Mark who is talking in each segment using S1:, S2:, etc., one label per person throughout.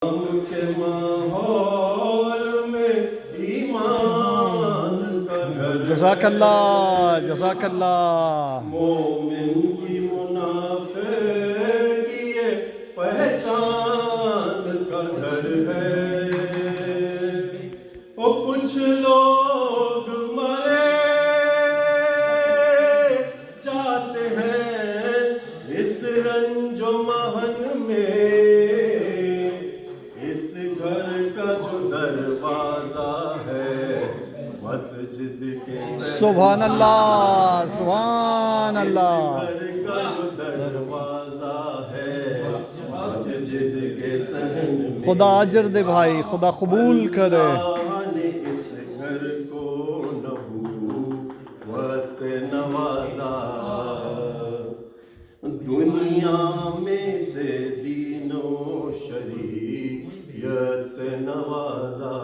S1: کے ماحول میں ایمان کا گھر
S2: جزاک اللہ، جزاک اللہ۔
S1: مومن کی منافق کی یہ پہچان کا گھر ہے۔ وہ کچھ لوگ مرے جاتے ہیں اس رنج و محن میں، اس گھر کا جو دروازہ ہے مسجد کے
S2: سبحان اللہ، سبحان اللہ۔
S1: گھر کا جو دروازہ ہے مسجد کے صحن میں،
S2: خدا اجر دے بھائی، خدا قبول کرے۔
S1: اللہ نے اس گھر کو نبوت سے نوازا، دنیا میں سے دین و شریعت سے نوازا،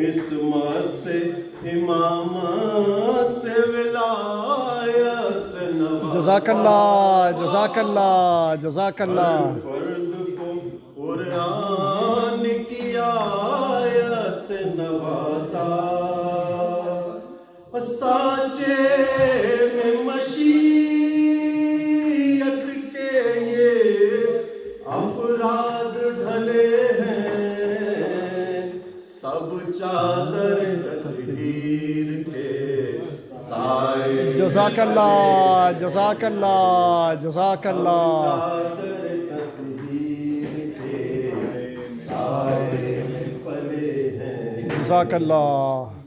S1: عصمت سے امامت سے ولایت سے نوازا،
S2: جزاک اللہ، جزاک اللہ، جزاک اللہ۔
S1: فرد کو قرآن کی آیت سے نوازا، سانچے میں مشیت کے یہ افراد ڈھلے ہیں، سب چادر تطہیر کے سائے،
S2: جزاک اللہ، جزاک اللہ، جزاک اللہ۔
S1: چادر تطہیر کے سائے میں پلے ہیں،
S2: جزاک اللہ۔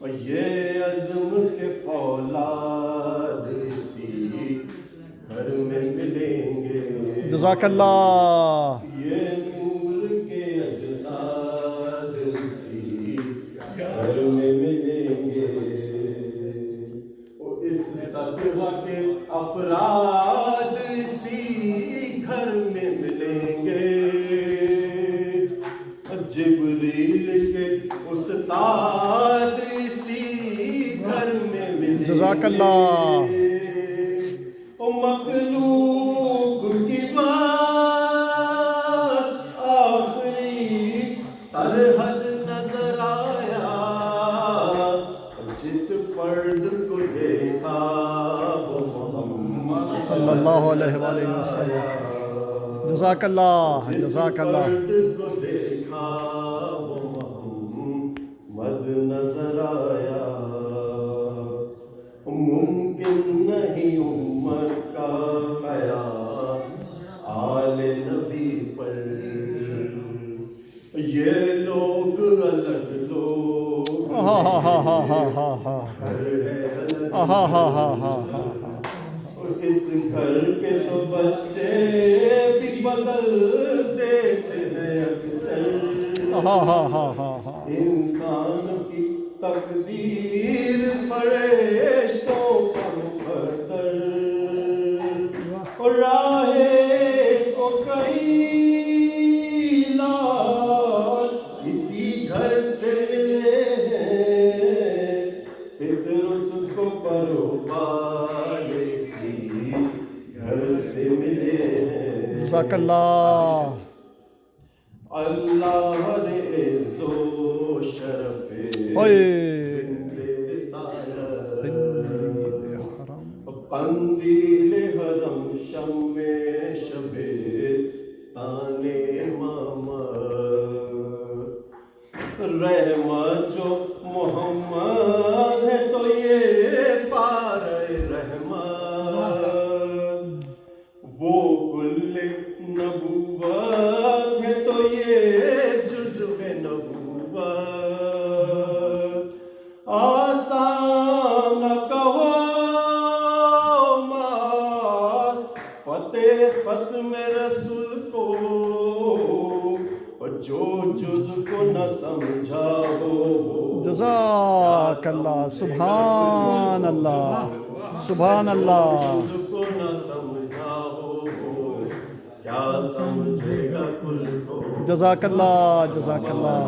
S1: اور یہ عزم کے فولاد اسی گھر میں ملیں گے،
S2: جزاک اللہ۔
S1: یہ نور کے اجساد اسی گھر میں ملیں گے، اور اس سطح کے افراد اسی گھر میں ملیں گے، جبریل کے استاد اسی گھر میں ملیں گے،
S2: جزاک اللہ۔
S1: او مخلوق کی بات آخری سرحد نظر آیا، جس فرد کو دیکھا وہ محمد
S2: صلی اللہ علیہ وآلہ وسلم۔ جزاک اللہ، جزاک اللہ۔
S1: فرد کو دیکھا وہ محمد نظر آیا، ممکن نہیں امت کا قیاس آل نبی پر، یہ لوگ الگ لوگ
S2: ہاں ہاں ہاں ہاں ہاں ہاں ہاں
S1: گھر ہے الگ،
S2: ہاں ہاں ہاں ہاں ہاں۔
S1: اس گھر کے تو بچے بھی بدل دیتے ہیں اکثر،
S2: ہاں ہاں ہاں ہاں ہاں۔
S1: انسان کی تقدیر فرشتوں کا مقدر، اور راہیں کو کئی لال اسی گھر سے ملے ہیں، فطر اس کو پروبال اسی گھر سے ملے ہیں،
S2: جزاک اللہ۔
S1: اللہ نے عز و شرف
S2: اوئے
S1: بنت رسالت، قندیل حرم شمع شبستان امامت، رحمت جو محمد ہے تو یہ پار رحمت، وہ کل نبوت ہے تو یہ جزو نبوت، آسان نہ کہو مات فتح ختم رسول کو، اور جو جز کو نہ سمجھا ہو
S2: جزاک اللہ، سبحان اللہ، سبحان اللہ۔
S1: جز کو نہ سمجھا ہو کیا سمجھے گا کل کو،
S2: جزاک اللہ، جزاک اللہ۔